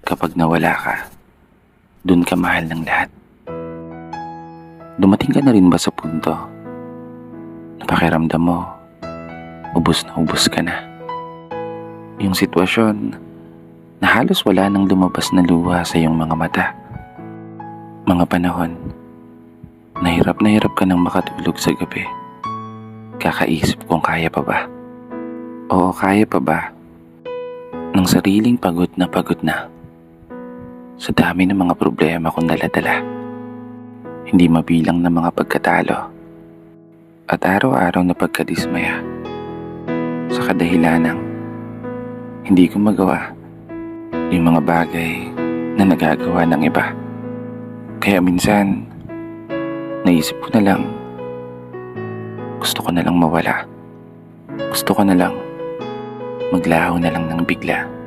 Kapag nawala ka, dun ka mahal ng lahat. Dumating ka na rin ba sa punto na pakiramdam mo, ubos na ubos ka na? Yung sitwasyon na halos wala nang lumabas na luha sa iyong mga mata. Mga panahon na hirap ka nang makatulog sa gabi. Kakaisip kung kaya pa ba. Oo, kaya pa ba ng sariling pagod na sa dami ng mga problema kong daladala. Hindi mabilang na mga pagkatalo at araw-araw na pagkadismaya sa kadahilanang hindi ko magawa yung mga bagay na nagagawa ng iba. Kaya minsan, naisip ko na lang, gusto ko na lang mawala. Gusto ko na lang maglaho na lang ng bigla.